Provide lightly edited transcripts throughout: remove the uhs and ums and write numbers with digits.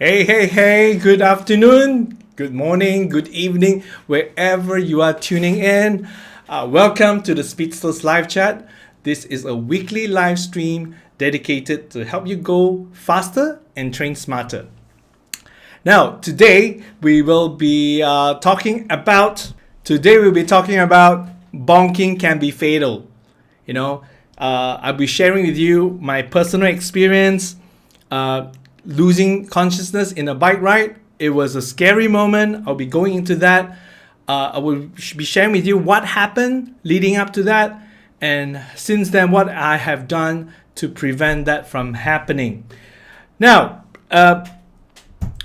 Hey, good afternoon, good morning, good evening, wherever you are tuning in. Welcome to the Speedsters live chat. This is a weekly live stream dedicated to help you go faster and train smarter. Now, today we'll be talking about bonking can be fatal. I'll be sharing with you my personal experience losing consciousness in a bike ride. It was a scary moment. I'll be going into that. I will be sharing with you what happened leading up to that, and since then, what I have done to prevent that from happening. Now,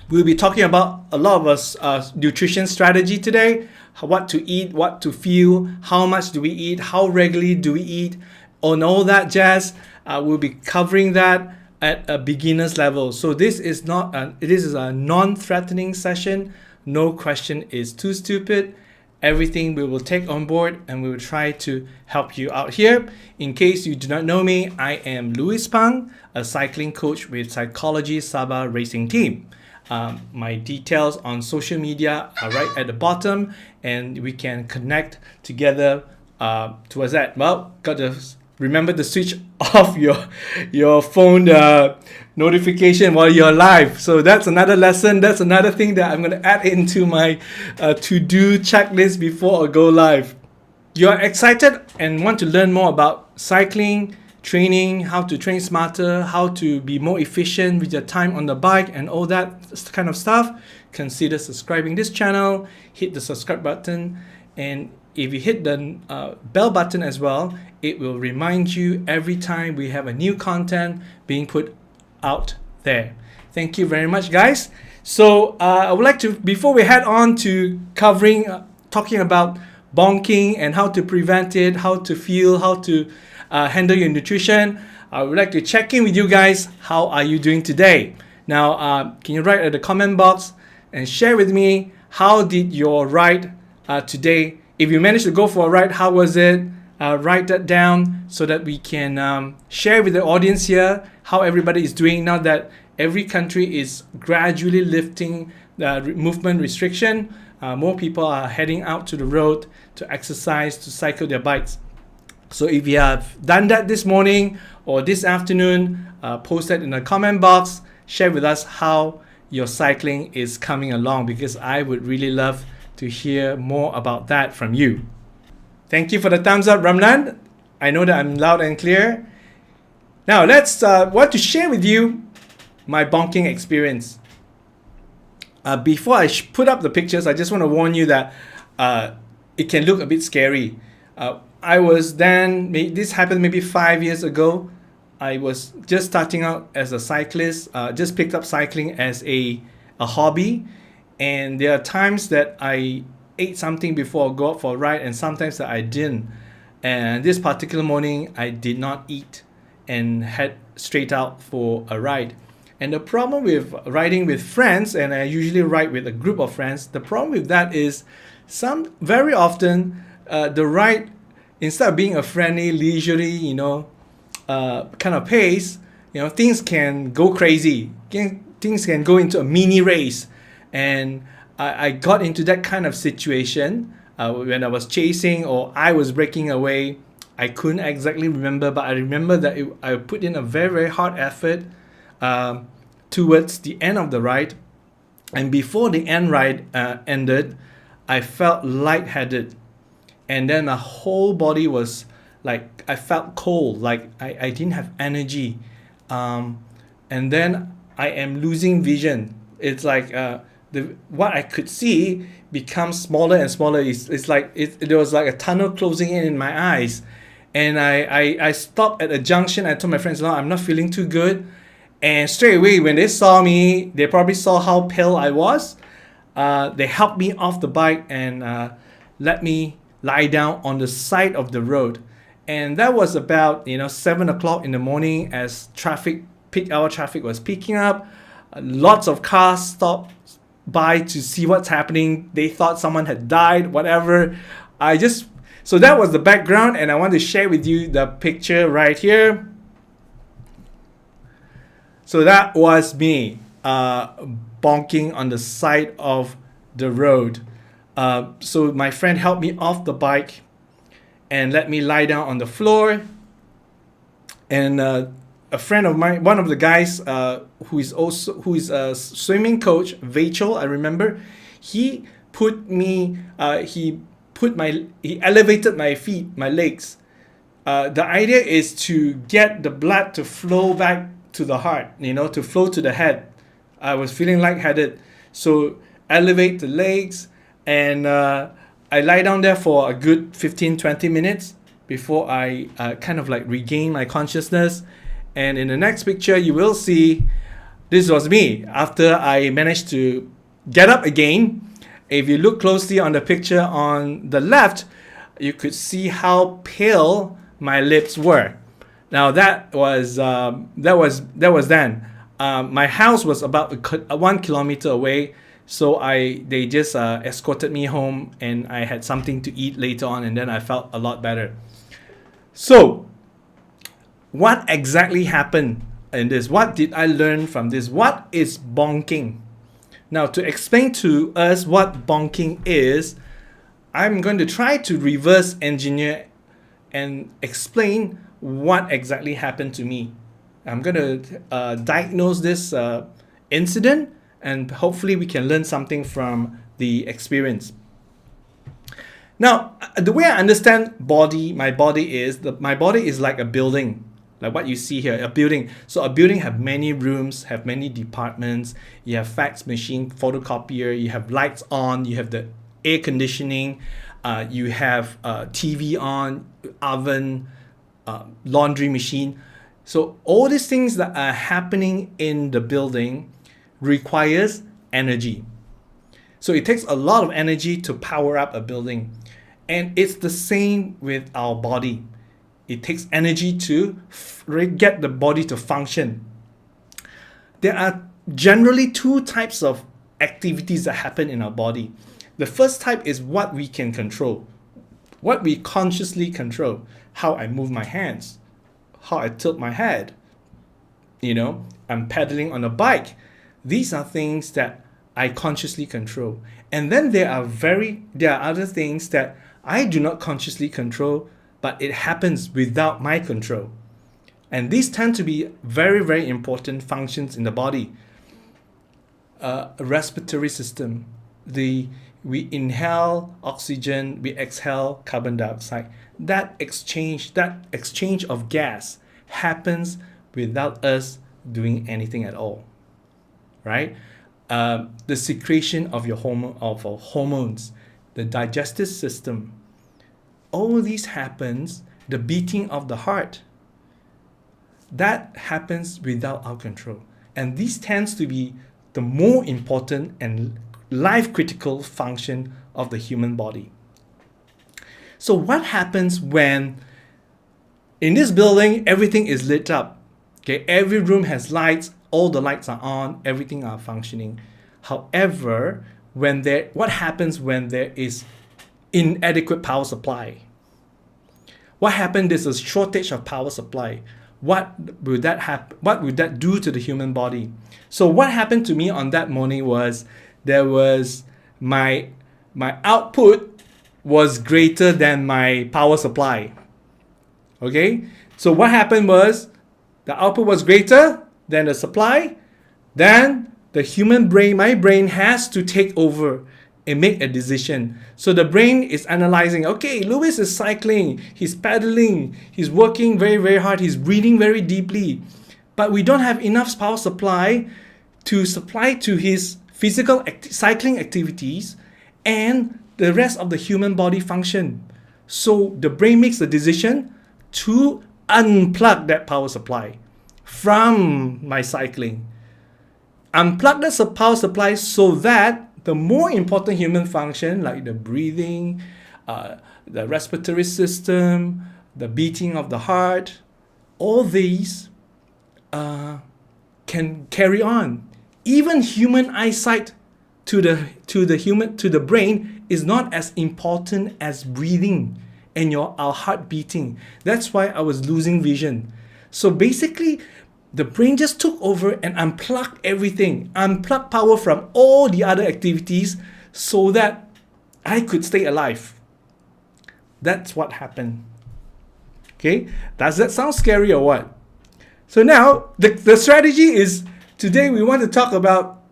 we'll be talking about a lot of us nutrition strategy today. What to eat, what to feel, how much do we eat, how regularly do we eat, and all that jazz. We'll be covering that at a beginner's level. So this is a non-threatening session. No question is too stupid. Everything we will take on board and we will try to help you out here. In case you do not know me, I am Louis Pang, a cycling coach with Psychology Sabah Racing Team. My details on social media are right at the bottom, and we can connect together towards that. Well, got to remember to switch off your phone notification while you're live. So that's another lesson. That's another thing that I'm going to add into my to-do checklist before I go live. You're excited and want to learn more about cycling, training, how to train smarter, how to be more efficient with your time on the bike and all that kind of stuff. Consider subscribing this channel, hit the subscribe button, and if you hit the bell button as well, it will remind you every time we have a new content being put out there. Thank you very much, guys. So I would like to, before we head on to talking about bonking and how to prevent it, how to feel, how to handle your nutrition, I would like to check in with you guys. How are you doing today? Now, can you write at the comment box and share with me, how did your ride today? If you managed to go for a ride, how was it? Write that down so that we can share with the audience here how everybody is doing now that every country is gradually lifting the movement restriction. More people are heading out to the road to exercise, to cycle their bikes. So if you have done that this morning or this afternoon, post that in the comment box. Share with us how your cycling is coming along, because I would really love to hear more about that from you. Thank you for the thumbs up, Ramlan. I know that I'm loud and clear. Now let's want to share with you my bonking experience. Before I put up the pictures, I just want to warn you that it can look a bit scary. I was then, this happened maybe 5 years ago. I was just starting out as a cyclist, just picked up cycling as a hobby. And there are times that I ate something before I go out for a ride, and sometimes that I didn't. And this particular morning, I did not eat and head straight out for a ride. And the problem with riding with friends, and I usually ride with a group of friends, the problem with that is very often the ride, instead of being a friendly, leisurely, kind of pace, things can go crazy. Things can go into a mini race. And I got into that kind of situation when I was chasing or I was breaking away. I couldn't exactly remember, but I remember that I put in a very, very hard effort towards the end of the ride. And before the end ride ended, I felt lightheaded. And then my whole body was like, I felt cold, like I didn't have energy. And then I am losing vision. It's like what I could see becomes smaller and smaller. It's like there was like a tunnel closing in my eyes. And I stopped at a junction. I told my friends, no, I'm not feeling too good. And straight away, when they saw me, they probably saw how pale I was. They helped me off the bike and let me lie down on the side of the road. And that was about 7 o'clock in the morning, as peak hour traffic was picking up. Lots of cars stopped by to see what's happening. They thought someone had died, whatever. So that was the background, and I want to share with you the picture right here. So that was me. bonking on the side of the road. So my friend helped me off the bike and let me lie down on the floor. And a friend of mine, one of the guys who is a swimming coach, Vachel, I remember, he elevated my feet, my legs. The idea is to get the blood to flow back to the heart, to flow to the head. I was feeling lightheaded, so elevate the legs, and I lie down there for a good 15-20 minutes before I kind of like regain my consciousness. And in the next picture, you will see this was me after I managed to get up again. If you look closely on the picture on the left, you could see how pale my lips were. Now that was then. My house was about 1 kilometer away, so they just escorted me home, and I had something to eat later on, and then I felt a lot better. So, what exactly happened in this? What did I learn from this? What is bonking? Now, to explain to us what bonking is, I'm going to try to reverse engineer and explain what exactly happened to me. I'm going to diagnose this incident, and hopefully we can learn something from the experience. Now, the way I understand my body is like a building, like what you see here, a building. So a building have many rooms, have many departments. You have fax machine, photocopier, you have lights on, you have the air conditioning, you have TV on, oven, laundry machine. So all these things that are happening in the building requires energy. So it takes a lot of energy to power up a building. And it's the same with our body. It takes energy to get the body to function. There are generally two types of activities that happen in our body. The first type is what we can control, what we consciously control, how I move my hands, how I tilt my head. I'm pedaling on a bike. These are things that I consciously control. And then there are other things that I do not consciously control, but it happens without my control. And these tend to be very, very important functions in the body. Respiratory system. We inhale oxygen, we exhale carbon dioxide. That exchange of gas happens without us doing anything at all, right? The secretion of your hormones, the digestive system, all these happens, the beating of the heart, that happens without our control. And this tends to be the more important and life-critical function of the human body. So what happens when in this building, everything is lit up? Okay, every room has lights, all the lights are on, everything are functioning. However, what happens when there is inadequate power supply? What happens? There's a shortage of power supply. What would that do to the human body? So what happened to me on that morning was my output was greater than my power supply. Okay? So what happened was the output was greater than the supply. Then the human brain, my brain, has to take over and make a decision. So the brain is analyzing, okay, Lewis is cycling, he's pedaling, he's working very, very hard, he's breathing very deeply. But we don't have enough power supply to supply to his physical cycling activities and the rest of the human body function. So the brain makes the decision to unplug that power supply from my cycling. Unplug the power supply so that the more important human function, like the breathing, the respiratory system, the beating of the heart, all these can carry on. Even human eyesight to the brain is not as important as breathing and our heart beating. That's why I was losing vision. So basically, the brain just took over and unplugged everything, unplugged power from all the other activities so that I could stay alive. That's what happened. Okay, does that sound scary or what? So now the strategy is, today we want to talk about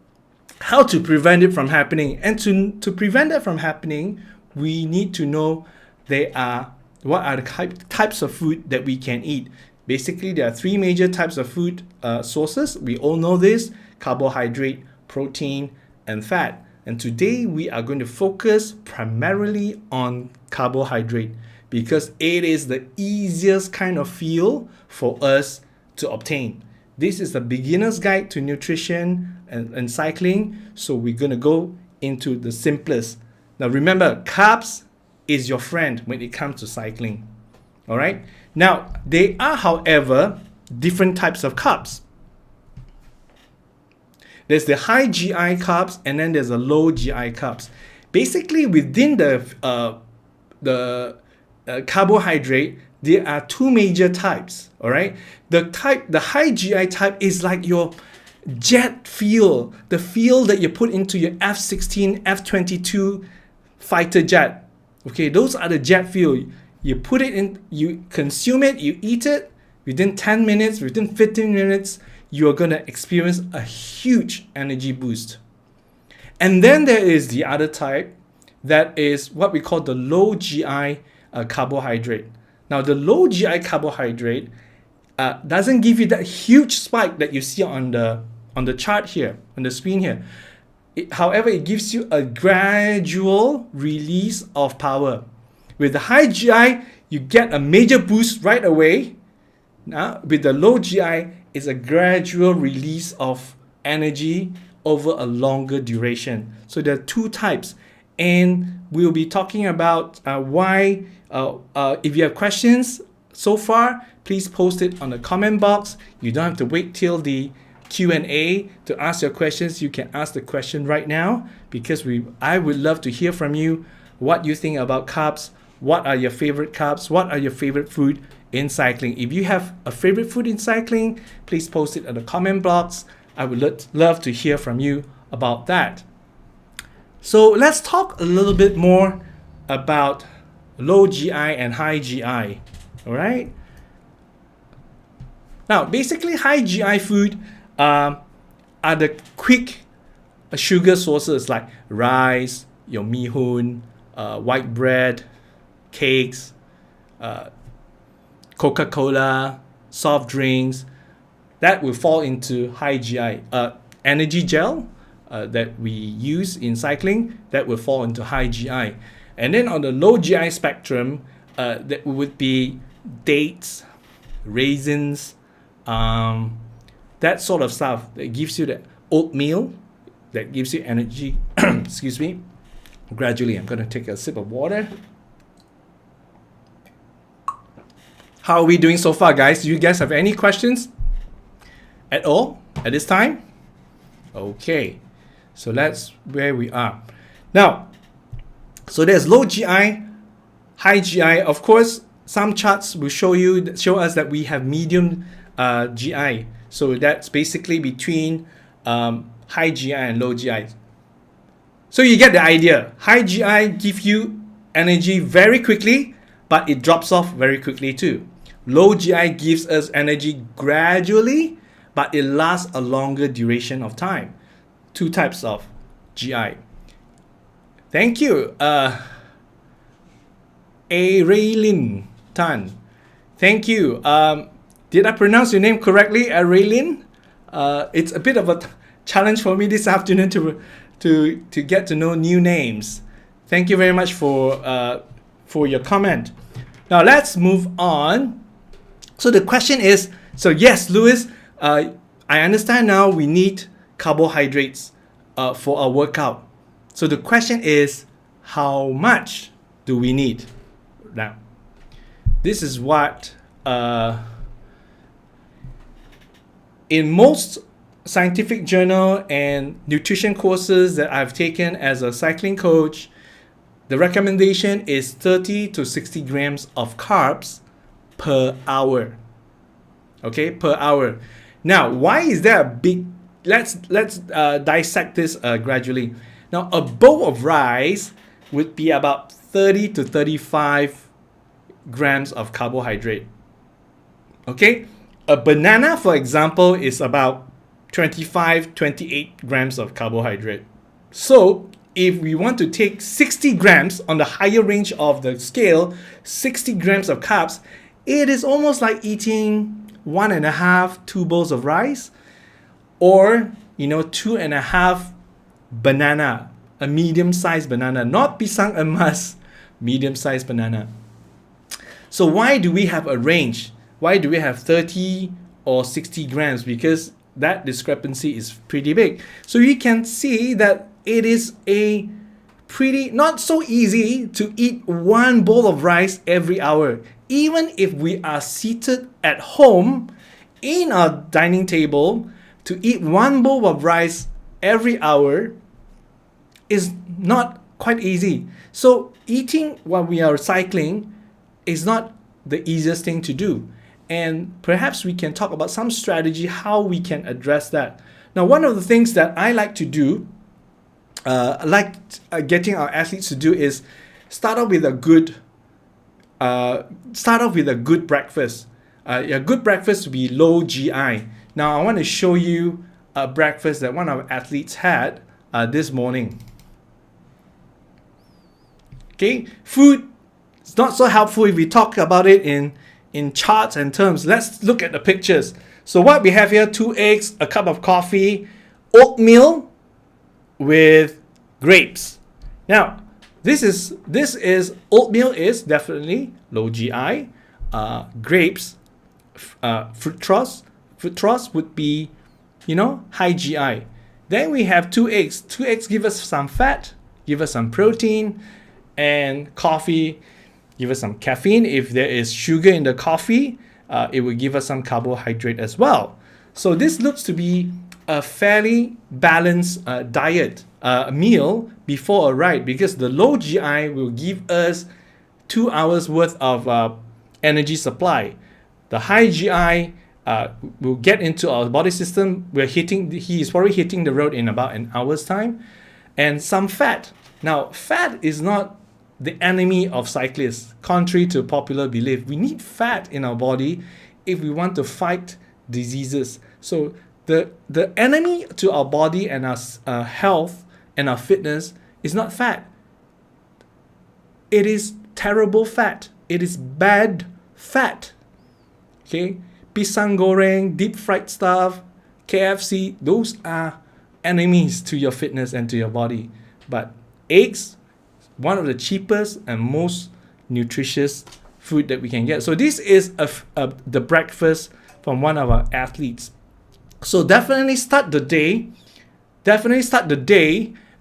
how to prevent it from happening. And to prevent that from happening, we need to know what are the types of food that we can eat. Basically, there are three major types of food sources. We all know this: carbohydrate, protein, and fat. And today we are going to focus primarily on carbohydrate because it is the easiest kind of fuel for us to obtain. This is the beginner's guide to nutrition and cycling. So we're going to go into the simplest. Now remember, carbs is your friend when it comes to cycling. All right. Now, there are, however, different types of carbs. There's the high GI carbs and then there's the low GI carbs. Basically, within the carbohydrate, there are two major types. All right. The high GI type is like your jet fuel, the fuel that you put into your F-16, F-22 fighter jet. Okay, those are the jet fuel. You put it in, you consume it, you eat it, within 10 minutes, within 15 minutes, you're going to experience a huge energy boost. And then there is the other type, that is what we call the low GI carbohydrate. Now, the low GI carbohydrate doesn't give you that huge spike that you see on the chart here, on the screen here. However, it gives you a gradual release of power. With the high GI, you get a major boost right away. Now, with the low GI, it's a gradual release of energy over a longer duration. So there are two types. And we'll be talking about why, if you have questions so far, please post it on the comment box. You don't have to wait till the Q&A to ask your questions. You can ask the question right now because I would love to hear from you what you think about carbs. What are your favorite carbs? What are your favorite food in cycling? If you have a favorite food in cycling, please post it in the comment box. I would love to hear from you about that. So let's talk a little bit more about low GI and high GI. All right. Now, basically, high GI food are the quick sugar sources like rice, your mihun, white bread, cakes, Coca-Cola, soft drinks. That will fall into high GI. Energy gel that we use in cycling, that will fall into high GI. And then on the low GI spectrum, that would be dates, raisins, that sort of stuff that gives you that oatmeal, that gives you energy. Excuse me. Gradually, I'm going to take a sip of water. How are we doing so far, guys? Do you guys have any questions at all at this time? Okay, so that's where we are. Now, so there's low GI, high GI. Of course, some charts will show us that we have medium GI. So that's basically between high GI and low GI. So you get the idea. High GI gives you energy very quickly, but it drops off very quickly too. Low GI gives us energy gradually, but it lasts a longer duration of time. Two types of GI. Thank you, Raylin Tan. Thank you. Did I pronounce your name correctly, Raylin? It's a bit of a challenge for me this afternoon to get to know new names. Thank you very much for your comment. Now let's move on. So the question is, so yes, Louis, I understand now we need carbohydrates for our workout. So the question is, how much do we need? Now, this is what in most scientific journal and nutrition courses that I've taken as a cycling coach, the recommendation is 30 to 60 grams of carbs per hour. Okay, per hour. Now, why is there a big? Let's dissect this gradually. Now, a bowl of rice would be about 30 to 35 grams of carbohydrate. Okay, a banana, for example, is about 25, 28 grams of carbohydrate. So if we want to take 60 grams on the higher range of the scale, 60 grams of carbs, it is almost like eating 1.5, 2 bowls of rice, or 2.5 banana, a medium-sized banana, not pisang emas, medium-sized banana. So why do we have a range? Why do we have 30 or 60 grams? Because that discrepancy is pretty big. So you can see that it is a pretty not so easy to eat one bowl of rice every hour. Even if we are seated at home in our dining table, to eat one bowl of rice every hour is not quite easy. So eating while we are cycling is not the easiest thing to do. And perhaps we can talk about some strategy how we can address that. Now, one of the things that I like to do, getting our athletes to do, is start off with a good breakfast. A good breakfast would be low GI. Now, I want to show you a breakfast that one of our athletes had this morning. Okay, food is not so helpful if we talk about it in charts and terms. Let's look at the pictures. So what we have here, 2 eggs, a cup of coffee, oatmeal with grapes. Now, this is oatmeal is definitely low GI. Grapes, fructose would be, high GI. Then we have 2 eggs. 2 eggs give us some fat, give us some protein, and coffee give us some caffeine. If there is sugar in the coffee, it will give us some carbohydrate as well. So this looks to be a fairly balanced diet, meal before a ride, because the low GI will give us 2 hours worth of energy supply. The high GI will get into our body system. He is probably hitting the road in about an hour's time. And some fat. Now, fat is not the enemy of cyclists, contrary to popular belief. We need fat in our body if we want to fight diseases. So the enemy to our body and our health and our fitness is not fat. It is terrible fat. It is bad fat. Okay? Pisang goreng, deep fried stuff, KFC, those are enemies to your fitness and to your body. But eggs, one of the cheapest and most nutritious food that we can get. So this is the breakfast from one of our athletes. So definitely start the day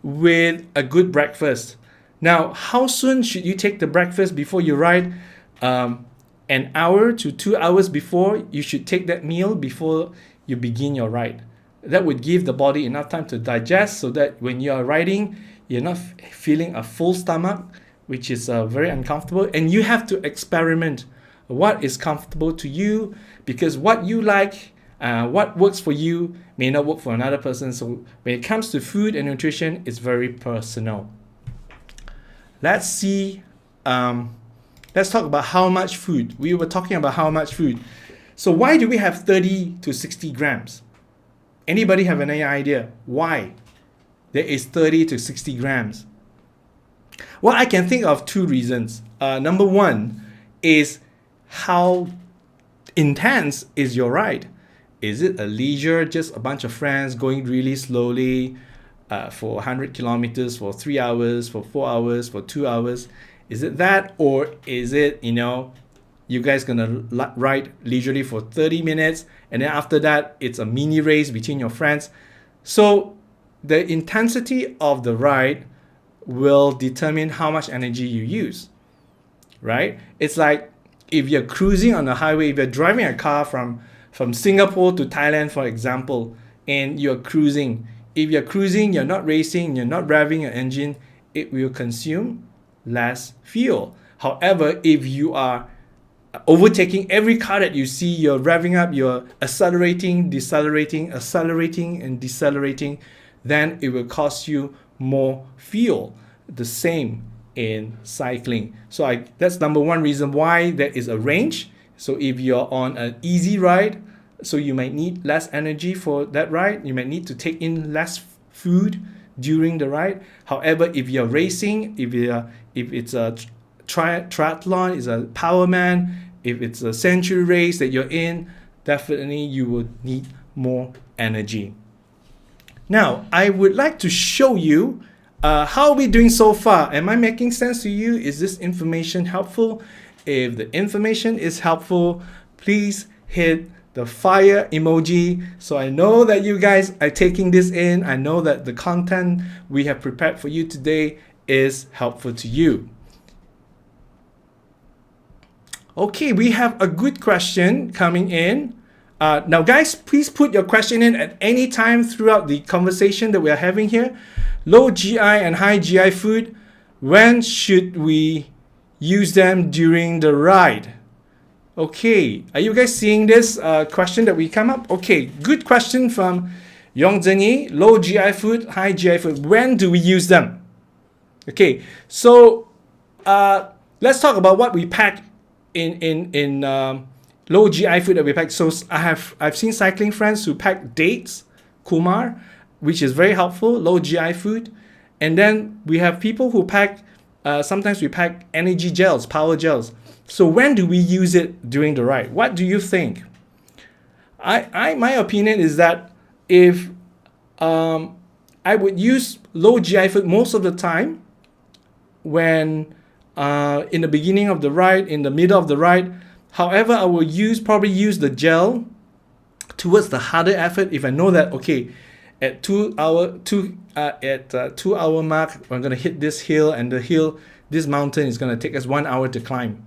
with a good breakfast. Now, how soon should you take the breakfast before you ride? An hour to 2 hours before you should take that meal before you begin your ride. That would give the body enough time to digest, so that when you are riding, you're not feeling a full stomach, which is very uncomfortable. And you have to experiment what is comfortable to you, because what you like, what works for you may not work for another person. So when it comes to food and nutrition, it's very personal. Let's see. Let's talk about how much food. We were talking about how much food. So why do we have 30 to 60 grams? Anybody have any idea why there is 30 to 60 grams? Well, I can think of 2 reasons. Number 1 is how intense is your ride? Is it a leisure, just a bunch of friends going really slowly for 100 kilometers, for 3 hours, for 4 hours, for 2 hours? Is it that, or is it, you guys gonna ride leisurely for 30 minutes and then after that it's a mini race between your friends? So the intensity of the ride will determine how much energy you use, right? It's like if you're cruising on the highway, if you're driving a car from Singapore to Thailand, for example, and you're cruising. If you're cruising, you're not racing, you're not revving your engine, it will consume less fuel. However, if you are overtaking every car that you see. You're revving up, you're accelerating, decelerating, accelerating, and decelerating. Then it will cost you more fuel. The same in cycling. So that's number one reason why there is a range. So if you're on an easy ride, so you might need less energy for that ride. You might need to take in less food during the ride. However, if you're racing, if it's a triathlon, it's a powerman, if it's a century race that you're in, definitely you will need more energy. Now, I would like to show you how are we doing so far. Am I making sense to you? Is this information helpful? If the information is helpful, please hit the fire emoji so I know that you guys are taking this in. I know that the content we have prepared for you today is helpful to you. Okay, we have a good question coming in. Now guys, please put your question in at any time throughout the conversation that we are having here. Low GI and high GI food, when should we use them during the ride? Okay, are you guys seeing this question that we come up? Okay, good question from Yong Zhenyi. Low GI food, high GI food, when do we use them? Okay, so let's talk about what we pack in low GI food that we pack. So I've seen cycling friends who pack dates, kumar, which is very helpful, low GI food. And then we have people who pack, sometimes we pack energy gels, power gels. So when do we use it during the ride? What do you think? My opinion is that if I would use low GI food most of the time when in the beginning of the ride, in the middle of the ride. However, I will probably use the gel towards the harder effort if I know that, okay, at 2 hour mark, I'm gonna hit this hill, and this mountain is gonna take us 1 hour to climb.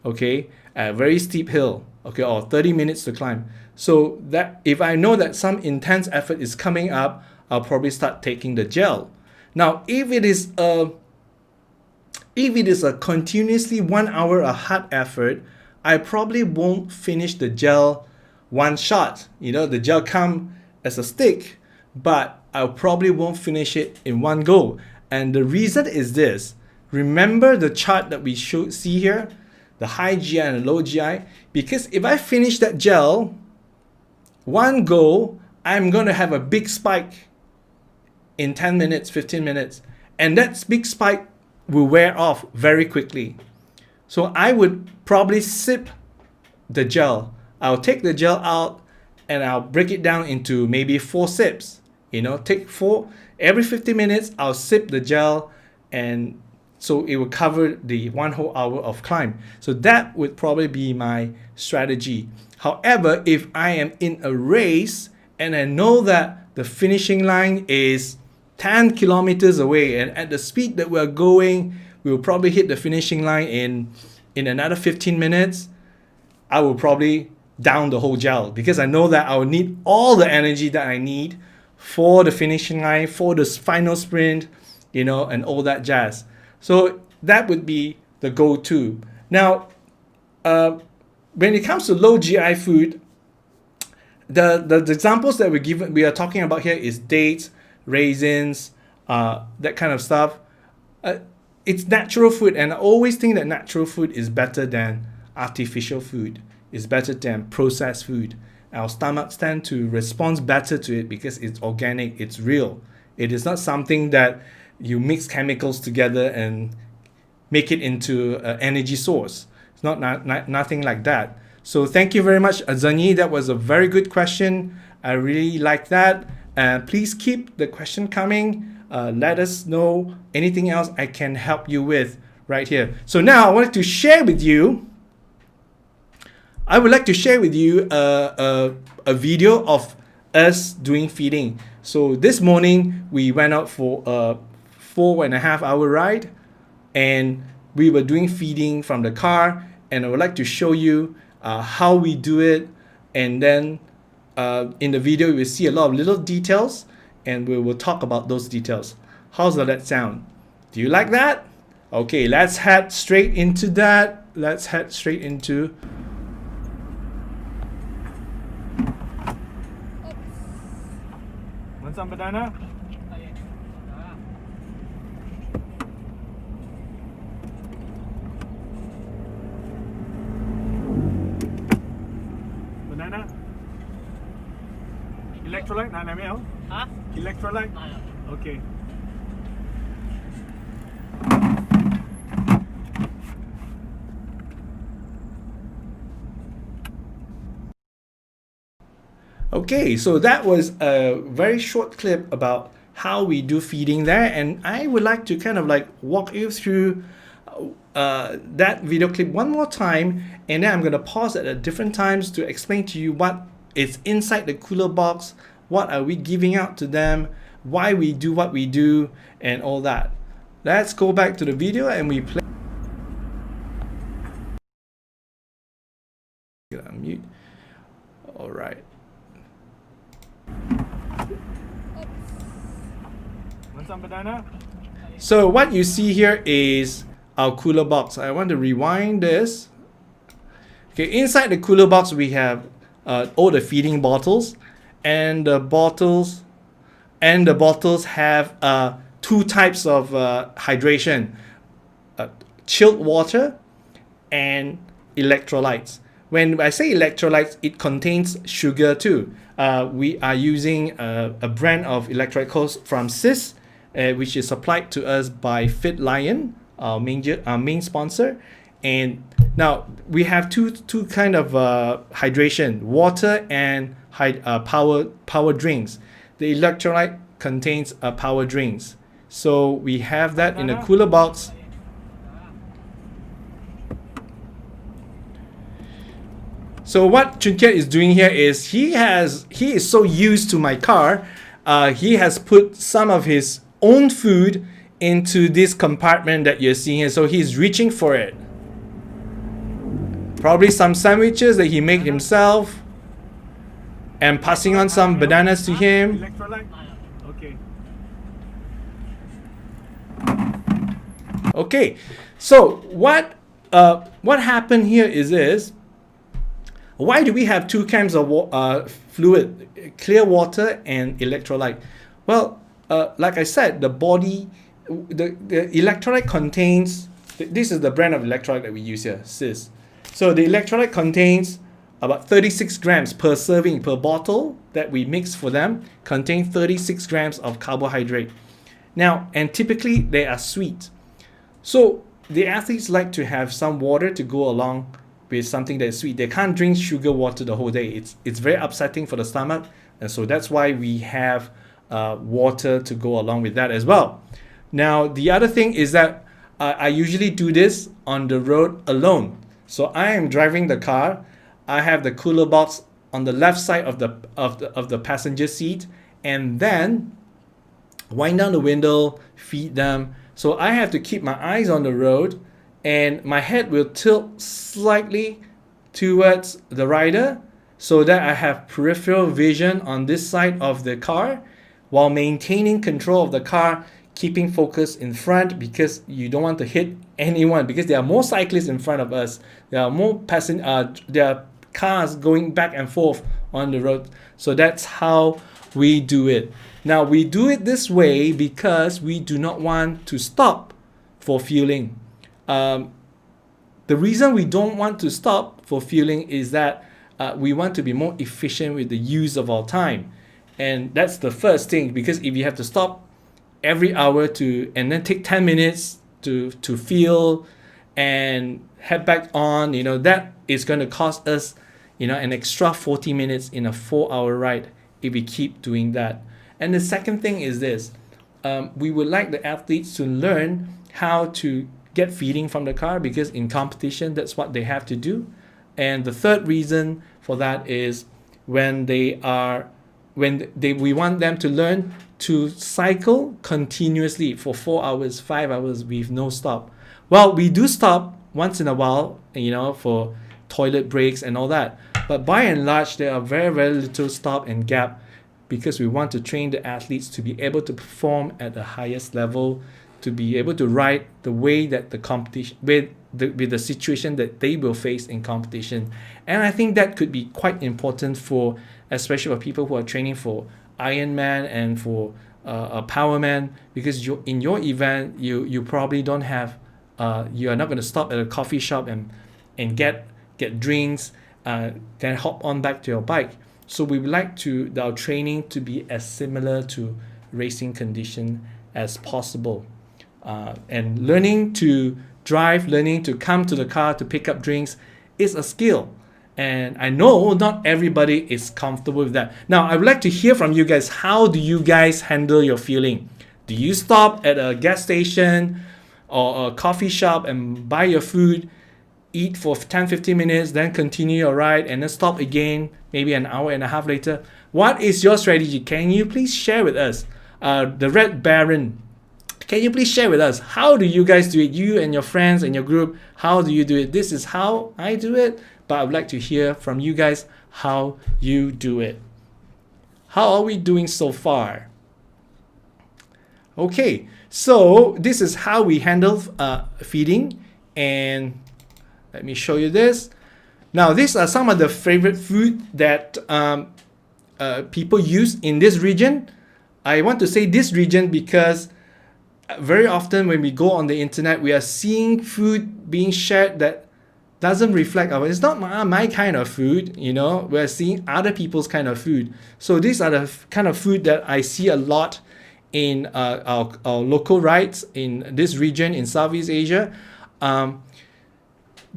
Okay, a very steep hill, okay, or 30 minutes to climb. So that if I know that some intense effort is coming up, I'll probably start taking the gel. Now, if it is a continuously 1 hour a hard effort, I probably won't finish the gel one shot. You know, the gel come as a stick, but I probably won't finish it in one go. And the reason is this. Remember the chart that we see here? The high GI and the low GI? Because if I finish that gel one go, I'm going to have a big spike in 10 minutes, 15 minutes. And that big spike will wear off very quickly. So I would probably sip the gel. I'll take the gel out and I'll break it down into maybe 4 sips. You know, take 4, every 50 minutes, I'll sip the gel, and so it will cover the 1 whole hour of climb. So that would probably be my strategy. However, if I am in a race and I know that the finishing line is 10 kilometers away, and at the speed that we're going, we'll probably hit the finishing line in another 15 minutes, I will probably down the whole gel, because I know that I will need all the energy that I need for the finishing line, for the final sprint, you know, and all that jazz. So that would be the go-to. Now, when it comes to low GI food, the examples that we are talking about here is dates, raisins, that kind of stuff. It's natural food, and I always think that natural food is better than artificial food. It's better than processed food. Our stomachs tend to respond better to it because it's organic, it's real. It is not something that you mix chemicals together and make it into an energy source. It's nothing like that. So thank you very much, Azani. That was a very good question. I really like that. Please keep the question coming. Let us know anything else I can help you with right here. So now I wanted to share with you. I would like to share with you a video of us doing feeding. So this morning we went out for a 4.5 hour ride, and we were doing feeding from the car. And I would like to show you how we do it. And then in the video, you will see a lot of little details, and we will talk about those details. How's that sound? Do you like that? Okay, let's head straight into that. let's head straight into Want some banana? Banana? Electrolyte 9 ml? Hả? Electrolyte? Okay. Okay, so that was a very short clip about how we do feeding there, and I would like to kind of like walk you through that video clip one more time, and then I'm going to pause at different times to explain to you what is inside the cooler box, what are we giving out to them, why we do what we do, and all that. Let's go back to the video and we play. Mute. All right. Want some banana? So what you see here is our cooler box. I want to rewind this. Okay, inside the cooler box we have all the feeding bottles, and the bottles have two types of hydration: chilled water and electrolytes. When I say electrolytes, it contains sugar too. We are using a brand of electrolyte from CYS, which is supplied to us by Fit Lion, our main sponsor. And now we have two kind of hydration: water and power drinks. The electrolyte contains power drinks, so we have that in a cooler box. So what Chunket is doing here is he is so used to my car, he has put some of his own food into this compartment that you're seeing here. So he's reaching for it. Probably some sandwiches that he made himself, and passing on some bananas to him. Electrolyte? Okay. Okay, so what happened here is this. Why do we have two kinds of fluid, clear water and electrolyte? Well, like I said, the electrolyte contains, this is the brand of electrolyte that we use here, CYS. So the electrolyte contains about 36 grams per serving, per bottle that we mix for them, contain 36 grams of carbohydrate. Now, and typically they are sweet. So the athletes like to have some water to go along with something that is sweet. They can't drink sugar water the whole day. It's very upsetting for the stomach, and so that's why we have water to go along with that as well. Now the other thing is that I usually do this on the road alone. So I am driving the car. I have the cooler box on the left side of the passenger seat, and then wind down the window, feed them. So I have to keep my eyes on the road, and my head will tilt slightly towards the rider so that I have peripheral vision on this side of the car while maintaining control of the car, keeping focus in front, because you don't want to hit anyone, because there are more cyclists in front of us. There are more there are cars going back and forth on the road. So that's how we do it. Now we do it this way because we do not want to stop for fueling. The reason we don't want to stop for fueling is that we want to be more efficient with the use of our time. And that's the first thing, because if you have to stop every hour and then take 10 minutes to fuel and head back on, that is going to cost us, an extra 40 minutes in a 4-hour ride if we keep doing that. And the second thing is this, we would like the athletes to learn how to get feeding from the car, because in competition, that's what they have to do. And the third reason for that is we want them to learn to cycle continuously for 4 hours, 5 hours with no stop. Well, we do stop once in a while, for toilet breaks and all that. But by and large, there are very, very little stop and gap, because we want to train the athletes to be able to perform at the highest level to be able to ride the way that the competition with the situation that they will face in competition. And I think that could be quite important for, especially for people who are training for Ironman and for a Powerman, because in your event you probably don't have you are not going to stop at a coffee shop and get drinks, then hop on back to your bike. So we would like our training to be as similar to racing condition as possible. And learning to drive, learning to come to the car to pick up drinks is a skill. And I know not everybody is comfortable with that. Now, I would like to hear from you guys. How do you guys handle your feeling? Do you stop at a gas station or a coffee shop and buy your food, eat for 10-15 minutes, then continue your ride, and then stop again maybe an hour and a half later? What is your strategy? Can you please share with us? The Red Baron, can you please share with us? How do you guys do it? You and your friends and your group, how do you do it? This is how I do it, but I would like to hear from you guys how you do it. How are we doing so far? Okay, so this is how we handle feeding, and let me show you this. Now, these are some of the favorite food that people use in this region. I want to say this region because very often when we go on the internet, we are seeing food being shared that doesn't reflect it's not my kind of food, you know. We're seeing other people's kind of food. So these are the kind of food that I see a lot in our local rides in this region in Southeast Asia.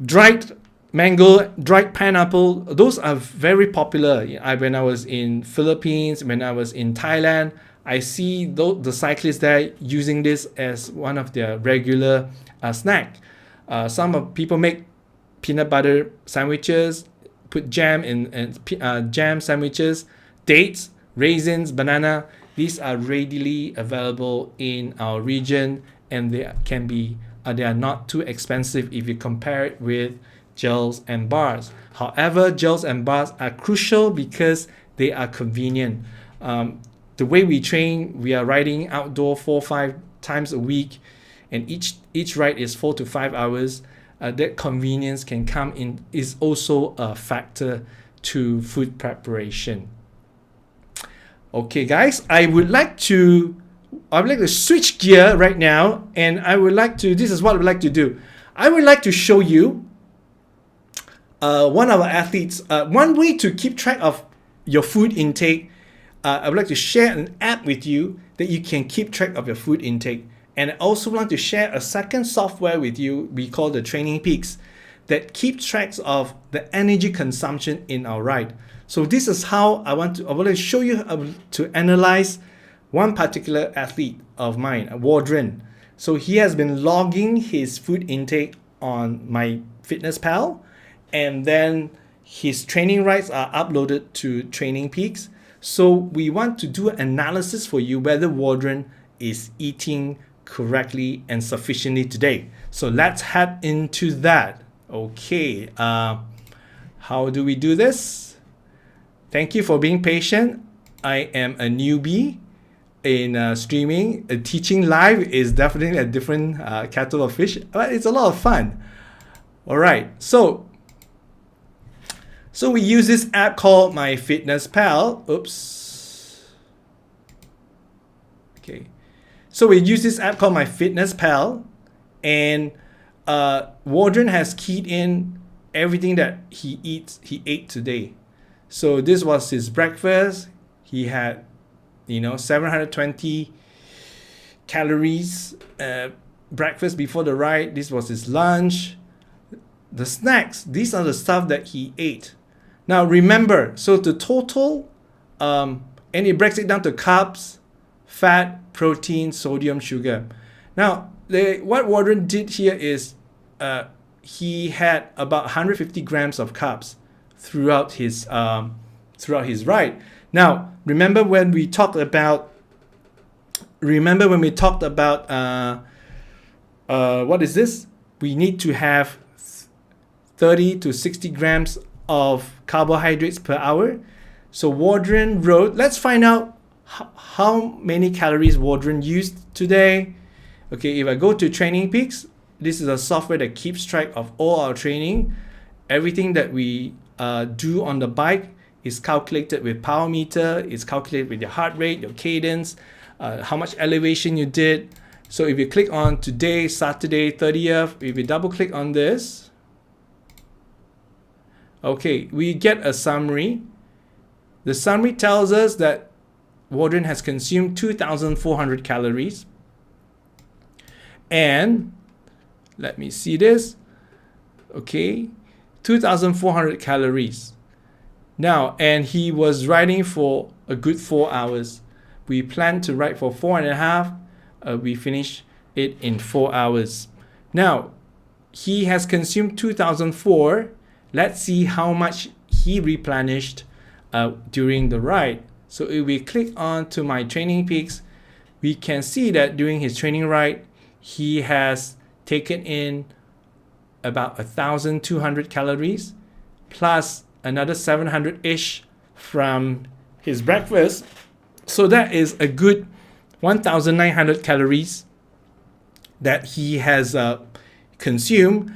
Dried mango, dried pineapple, those are very popular. When I was in Philippines, when I was in Thailand, I see the cyclists there using this as one of their regular snack. Some people make peanut butter sandwiches, put jam in jam sandwiches, dates, raisins, banana. These are readily available in our region, and they are not too expensive if you compare it with gels and bars. However, gels and bars are crucial because they are convenient. The way we train, we are riding outdoor 4-5 times a week, and each ride is 4 to 5 hours. That convenience can come in, is also a factor to food preparation. Okay, guys, I would like to switch gear right now, and this is what I would like to do. I would like to show you one of our athletes, one way to keep track of your food intake. I would like to share an app with you that you can keep track of your food intake. And I also want to share a second software with you we call the Training Peaks that keeps tracks of the energy consumption in our ride. So this is how I want to show you how to analyze one particular athlete of mine, Wardren. So he has been logging his food intake on my MyFitnessPal, and then his training rides are uploaded to Training Peaks. So we want to do an analysis for you whether Wardren is eating correctly and sufficiently today. So let's head into that. Okay, how do we do this? Thank you for being patient. I am a newbie in streaming. Teaching live is definitely a different kettle of fish, but it's a lot of fun. All right, so we use this app called MyFitnessPal. Oops. Okay. So we use this app called MyFitnessPal, and Wardren has keyed in everything that he ate today. So this was his breakfast. He had, 720 calories breakfast before the ride. This was his lunch. The snacks, these are the stuff that he ate. Now remember, so the total, and it breaks it down to carbs, fat, protein, sodium, sugar. Now, what Wardren did here is he had about 150 grams of carbs throughout his ride. Now, remember when we talked about what is this? We need to have 30 to 60 grams of carbohydrates per hour. So Wardren wrote, let's find out how many calories Wardren used today. Okay, if I go to Training Peaks, this is a software that keeps track of all our training. Everything that we do on the bike is calculated with power meter. It's calculated with your heart rate, your cadence, how much elevation you did. So if you click on today, Saturday 30th, if you double click on this, okay, we get a summary. The summary tells us that Wardren has consumed 2,400 calories. And let me see this. Okay, 2,400 calories. Now, and he was riding for a good 4 hours. We planned to ride for 4.5. We finished it in 4 hours. Now, he has consumed 2,004. Let's see how much he replenished during the ride. So if we click on to my Training Peaks, we can see that during his training ride, he has taken in about 1,200 calories plus another 700-ish from his breakfast. So that is a good 1,900 calories that he has consumed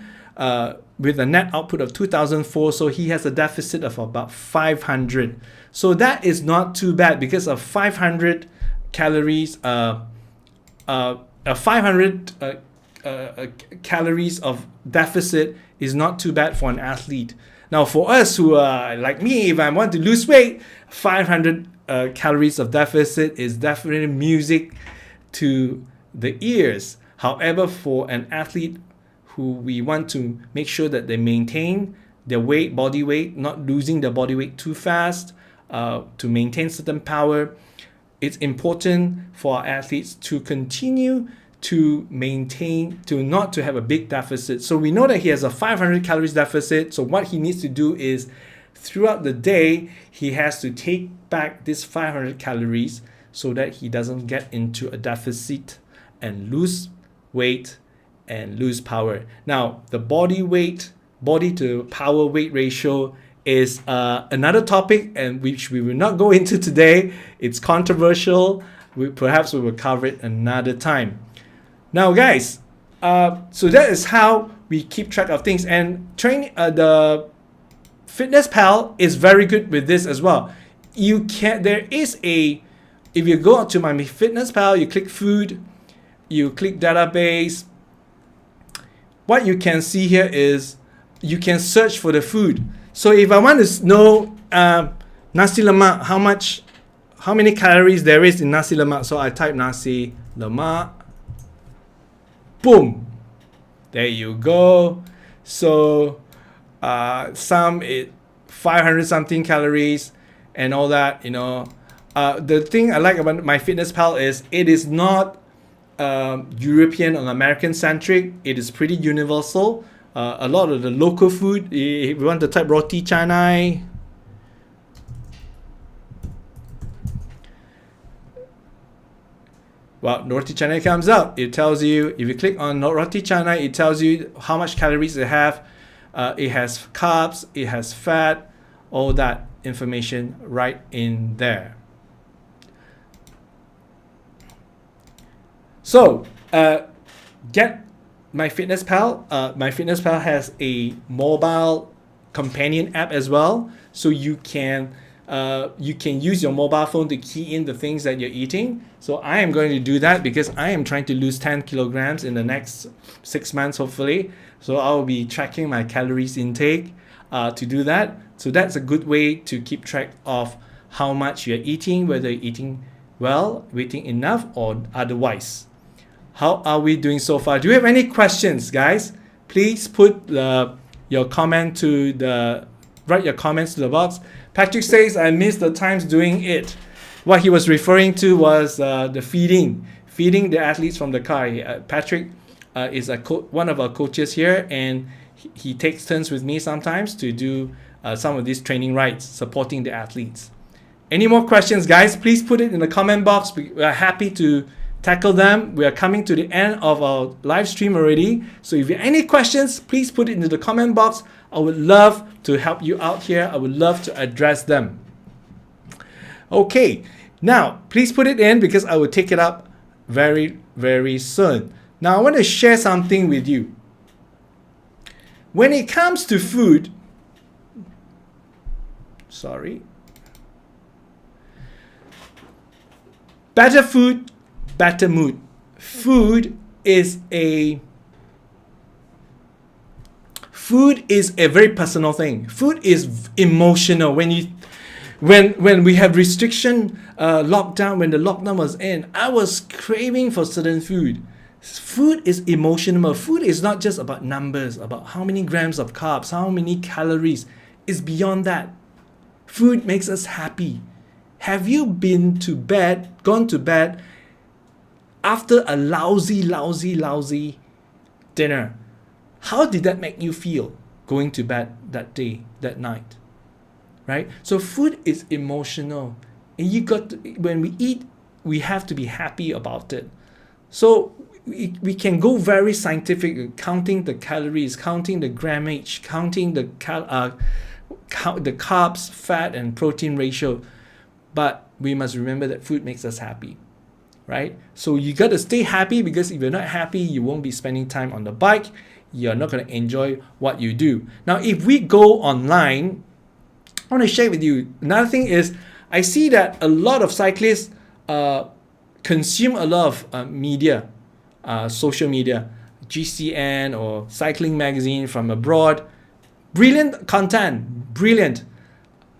with a net output of 2,004. So he has a deficit of about 500. So that is not too bad because of 500 calories, 500 calories of deficit is not too bad for an athlete. Now, for us who are like me, if I want to lose weight, 500 calories of deficit is definitely music to the ears. However, for an athlete who we want to make sure that they maintain their weight, body weight, not losing their body weight too fast, to maintain certain power, it's important for our athletes to continue to maintain, to not to have a big deficit. So we know that he has a 500 calories deficit. So what he needs to do is throughout the day, he has to take back this 500 calories so that he doesn't get into a deficit and lose weight and lose power. Now, the body to power weight ratio is another topic and which we will not go into today. It's controversial. Perhaps we will cover it another time. Now, guys, so that is how we keep track of things. And the Fitness Pal is very good with this as well. If you go out to my Fitness Pal, you click food, you click database. What you can see here is you can search for the food. So if I want to know nasi lemak, how many calories there is in nasi lemak, so I type nasi lemak. Boom, there you go. So some 500 something calories and all that, you know. The thing I like about my Fitness Pal is it is not European or American centric. It is pretty universal. A lot of the local food, if you want to type roti canai, well, roti canai comes up. It tells you, if you click on roti canai, it tells you how much calories it have. It has carbs, it has fat, all that information right in there. So, get my Fitness Pal. My Fitness Pal has a mobile companion app as well, so you can use your mobile phone to key in the things that you're eating. So I am going to do that because I am trying to lose 10 kilograms in the next 6 months, hopefully. So I'll be tracking my calories intake to do that. So that's a good way to keep track of how much you're eating, whether you're eating well, eating enough, or otherwise. How are we doing so far? Do you have any questions, guys? Please put your comment write your comments to the box. Patrick says, I missed the times doing it. What he was referring to was the feeding the athletes from the car. Patrick is one of our coaches here, and he takes turns with me sometimes to do some of these training rides, supporting the athletes. Any more questions, guys? Please put it in the comment box. We are happy to tackle them. We are coming to the end of our live stream already. So if you have any questions, please put it into the comment box. I would love to help you out here. I would love to address them. Okay, now please put it in because I will take it up very, very soon. Now, I want to share something with you. When it comes to food, better food, better mood. Food is a very personal thing. Food is emotional. When we have restriction, lockdown, when the lockdown was in, I was craving for certain food. Food is emotional. Food is not just about numbers, about how many grams of carbs, how many calories. It's beyond that. Food makes us happy. Have you gone to bed after a lousy dinner? How did that make you feel going to bed that night? Right? So food is emotional. And when we eat, we have to be happy about it. So we can go very scientific, counting the calories, counting the grammage, counting the carbs, fat, and protein ratio. But we must remember that food makes us happy, right? So you got to stay happy, because if you're not happy, you won't be spending time on the bike. You're not going to enjoy what you do. Now, if we go online, I want to share with you. Another thing is, I see that a lot of cyclists consume a lot of media, social media, GCN or cycling magazine from abroad. Brilliant content, brilliant.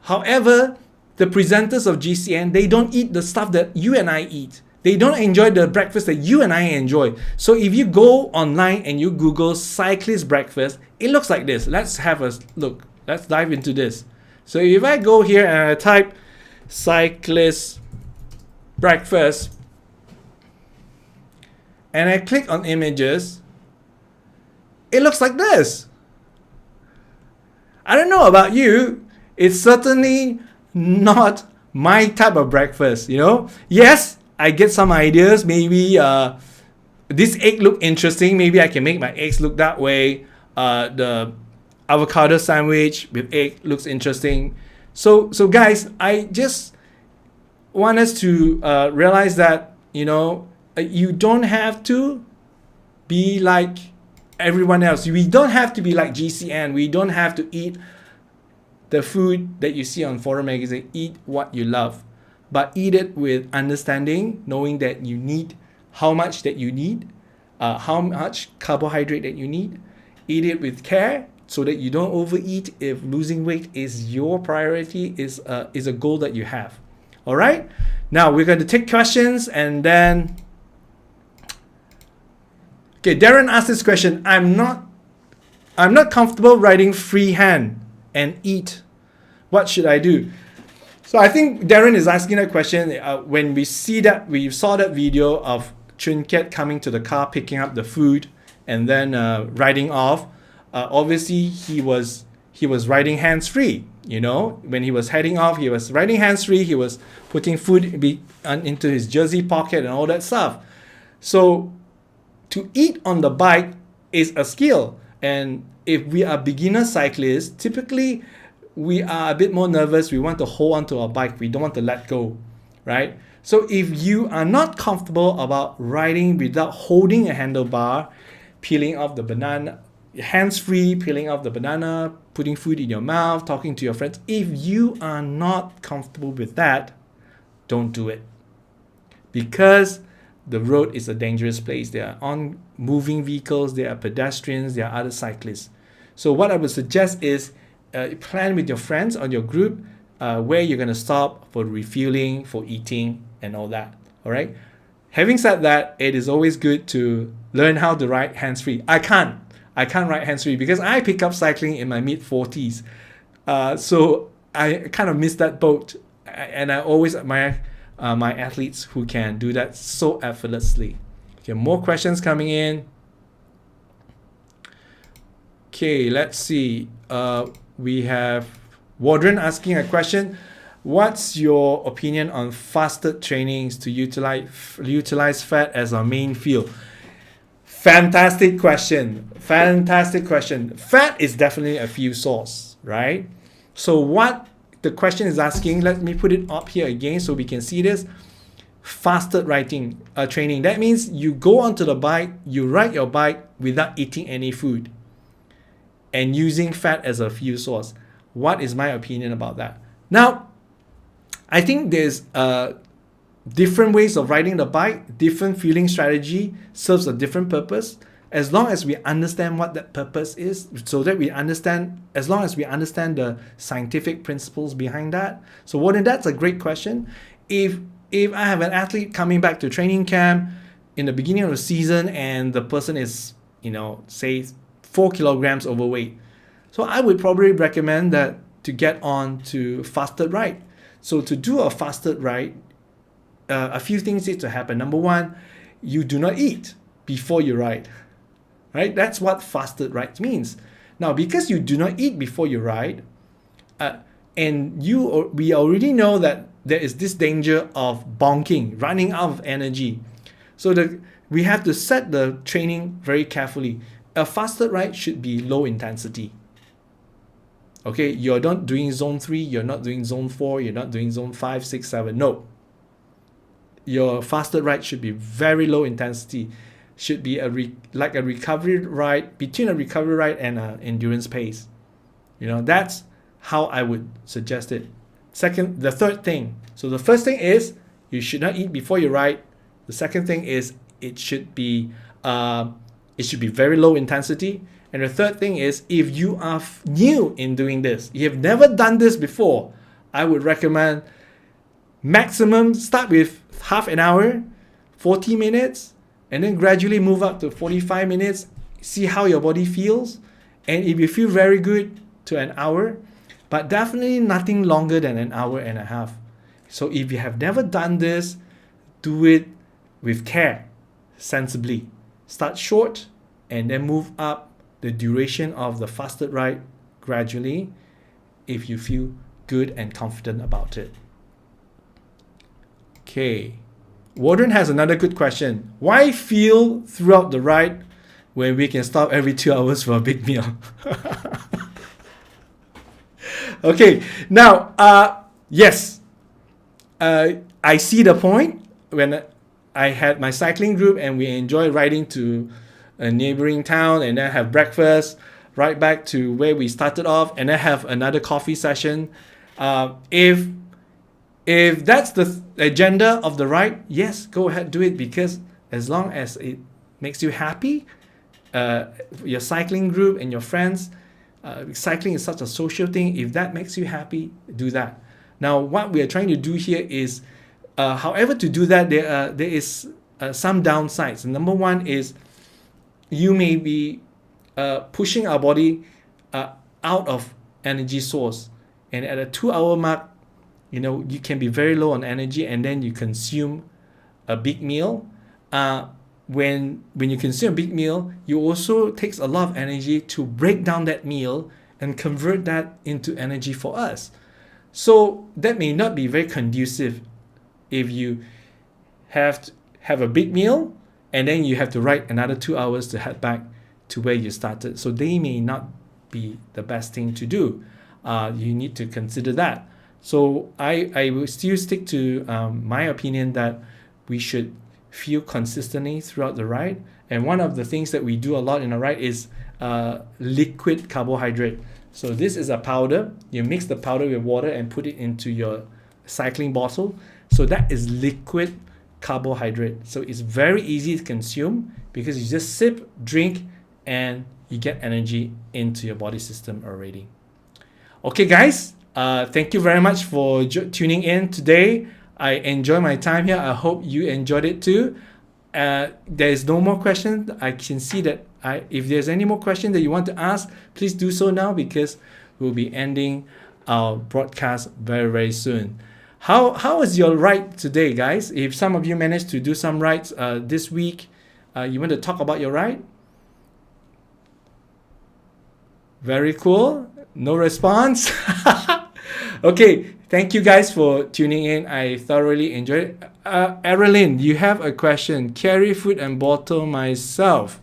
However, the presenters of GCN, they don't eat the stuff that you and I eat. They don't enjoy the breakfast that you and I enjoy. So if you go online and you Google cyclist breakfast, it looks like this. Let's have a look. Let's dive into this. So if I go here and I type cyclist breakfast and I click on images, it looks like this. I don't know about you. It's certainly not my type of breakfast, Yes, I get some ideas. Maybe this egg look interesting. Maybe I can make my eggs look that way. The avocado sandwich with egg looks interesting. So guys, I just want us to realize that, you don't have to be like everyone else. We don't have to be like GCN. We don't have to eat the food that you see on Forum Magazine. Eat what you love, but eat it with understanding, knowing that you need how much that you need, how much carbohydrate that you need. Eat it with care so that you don't overeat if losing weight is your priority, is a goal that you have. All right. Now we're going to take questions, and then. Okay, Darren asked this question. I'm not comfortable riding freehand and eat. What should I do? So I think Darren is asking that question when we saw that video of Chun Kiat coming to the car, picking up the food, and then riding off. Obviously, he was riding hands-free. When he was heading off, he was riding hands-free. He was putting food into his jersey pocket and all that stuff. So to eat on the bike is a skill. And if we are beginner cyclists, typically we are a bit more nervous. We want to hold on to our bike. We don't want to let go, right? So if you are not comfortable about riding without holding a handlebar, peeling off the banana, hands-free, peeling off the banana, putting food in your mouth, talking to your friends, if you are not comfortable with that, don't do it. Because the road is a dangerous place. There are on-moving vehicles, there are pedestrians, there are other cyclists. So what I would suggest is plan with your friends or your group where you're going to stop for refueling, for eating, and all that. All right. Having said that, it is always good to learn how to ride hands-free. I can't ride hands-free because I pick up cycling in my mid-40s. So I kind of missed that boat. And I always admire my athletes who can do that so effortlessly. Okay, more questions coming in. Okay, let's see. We have Wardren asking a question. What's your opinion on fasted trainings to utilize fat as our main fuel? Fantastic question. Fat is definitely a fuel source, right? So what the question is asking, let me put it up here again so we can see this. fasted riding training. That means you go onto the bike, you ride your bike without eating any food and using fat as a fuel source. What is my opinion about that? Now, I think there's different ways of riding the bike, different fueling strategy serves a different purpose. As long as we understand what that purpose is, so that we understand, as long as we understand the scientific principles behind that. So Warden, that's a great question. If I have an athlete coming back to training camp in the beginning of the season and the person is, say 4 kilograms overweight, so I would probably recommend that to get on to fasted ride. So to do a fasted ride, a few things need to happen. Number one, you do not eat before you ride, right? That's what fasted ride means. Now, because you do not eat before you ride, and we already know that there is this danger of bonking, running out of energy. So we have to set the training very carefully. A fasted ride should be low intensity. Okay, you're not doing zone 3, you're not doing zone 4, you're not doing zone 5, 6, 7. No. Your fasted ride should be very low intensity. Should be like a recovery ride, between a recovery ride and an endurance pace. That's how I would suggest it. The third thing. So the first thing is you should not eat before you ride. The second thing is it should be very low intensity. And the third thing is, if you are new in doing this, you have never done this before, I would recommend maximum start with half an hour, 40 minutes, and then gradually move up to 45 minutes. See how your body feels. And if you feel very good, to an hour, but definitely nothing longer than an hour and a half. So if you have never done this, do it with care, sensibly. Start short and then move up the duration of the fasted ride gradually if you feel good and confident about it. Okay. Warden has another good question. Why fuel throughout the ride when we can stop every 2 hours for a big meal? Okay. Now, yes. I see the point. When I had my cycling group and we enjoy riding to a neighboring town and then have breakfast, right back to where we started off, and then have another coffee session. If that's the agenda of the ride, yes, go ahead, do it, because as long as it makes you happy, your cycling group and your friends, cycling is such a social thing. If that makes you happy, do that. Now, what we are trying to do here is, however, to do that, there is some downsides. Number one is you may be pushing our body out of energy source, and at a 2 hour mark, you can be very low on energy, and then you consume a big meal. When you consume a big meal, you also takes a lot of energy to break down that meal and convert that into energy for us. So that may not be very conducive if you have a big meal and then you have to ride another 2 hours to head back to where you started. So they may not be the best thing to do. You need to consider that. So I will still stick to my opinion that we should fuel consistently throughout the ride. And one of the things that we do a lot in a ride is liquid carbohydrate. So this is a powder. You mix the powder with water and put it into your cycling bottle. So that is liquid carbohydrate. So it's very easy to consume because you just sip, drink, and you get energy into your body system already. Okay, guys, thank you very much for tuning in today. I enjoy my time here. I hope you enjoyed it too. There is no more questions. I can see that if there's any more questions that you want to ask, please do so now, because we'll be ending our broadcast very, very soon. How was your ride today, guys? If some of you managed to do some rides this week, you want to talk about your ride? Very cool. No response. Okay, thank you guys for tuning in. I thoroughly enjoyed it. Erilyn, you have a question. Carry food and bottle myself.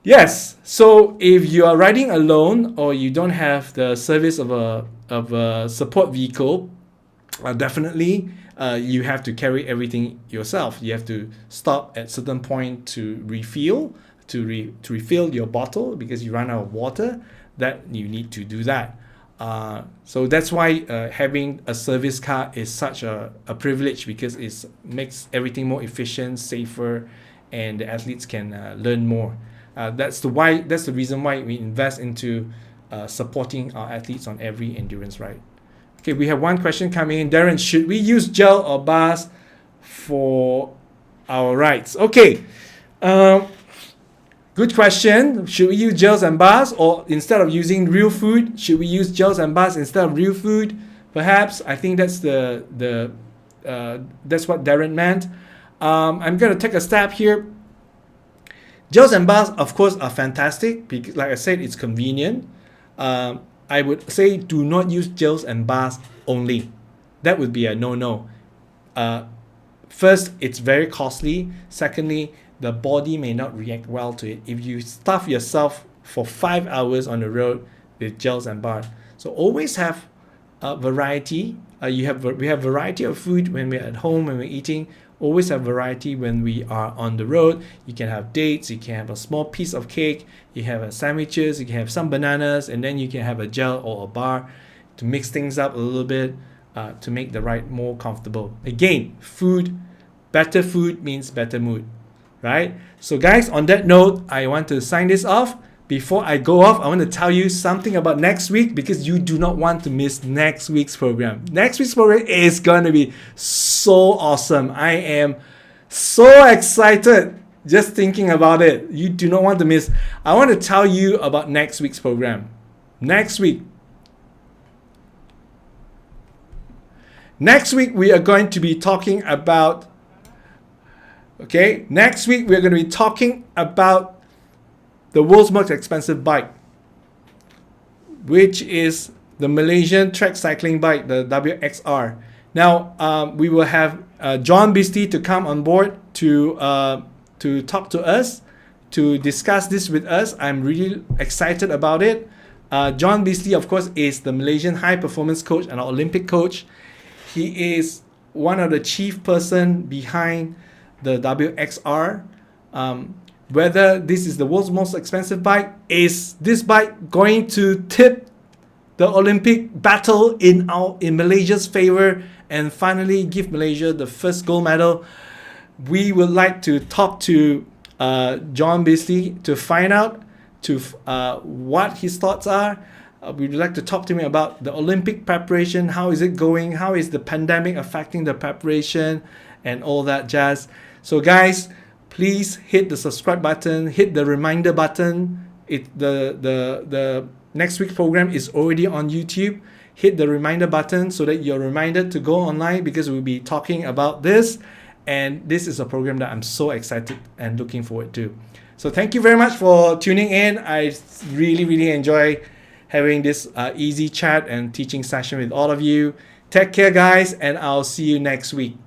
Yes. So if you are riding alone or you don't have the service of a support vehicle, definitely you have to carry everything yourself. You have to stop at certain point to refill, to refill your bottle because you run out of water. That you need to do that. So that's why having a service car is such a privilege, because it makes everything more efficient, safer, and the athletes can learn more. That's the reason why we invest into supporting our athletes on every endurance ride. Okay, we have one question coming in. Darren, should we use gel or bars for our rides? Okay, good question. Should we use gels and bars, or instead of using real food, should we use gels and bars instead of real food? Perhaps. I think that's that's what Darren meant. I'm gonna take a stab here. Gels and bars, of course, are fantastic because, like I said, it's convenient. I would say do not use gels and bars only. That would be a no-no. First, it's very costly. Secondly, the body may not react well to it if you stuff yourself for 5 hours on the road with gels and bars. So always have a variety. We have variety of food when we're at home, when we're eating. Always have variety when we are on the road. You can have dates, you can have a small piece of cake, you have sandwiches, you can have some bananas, and then you can have a gel or a bar to mix things up a little bit to make the ride more comfortable. Again, better food means better mood, right? So guys, on that note, I want to sign this off. Before I go off, I want to tell you something about next week, because you do not want to miss next week's program. Next week's program is going to be so awesome. I am so excited just thinking about it. You do not want to miss. I want to tell you about next week's program. Next week we are going to be talking about, next week we're going to be talking about the world's most expensive bike, which is the Malaysian track cycling bike, the WXR. Now, we will have John Beastie to come on board to talk to us, to discuss this with us. I'm really excited about it. John Beastie, of course, is the Malaysian high performance coach and Olympic coach. He is one of the chief person behind the WXR. Whether this is the world's most expensive bike, is this bike going to tip the Olympic battle in Malaysia's favor and finally give Malaysia the first gold medal? We would like to talk to John Beastie to find out what his thoughts are. We'd like to talk to him about the Olympic preparation. How is it going? How is the pandemic affecting the preparation and all that jazz? So guys, please hit the subscribe button, hit the reminder button. The next week's program is already on YouTube. Hit the reminder button so that you're reminded to go online, because we'll be talking about this. And this is a program that I'm so excited and looking forward to. So thank you very much for tuning in. I really, really enjoy having this easy chat and teaching session with all of you. Take care, guys, and I'll see you next week.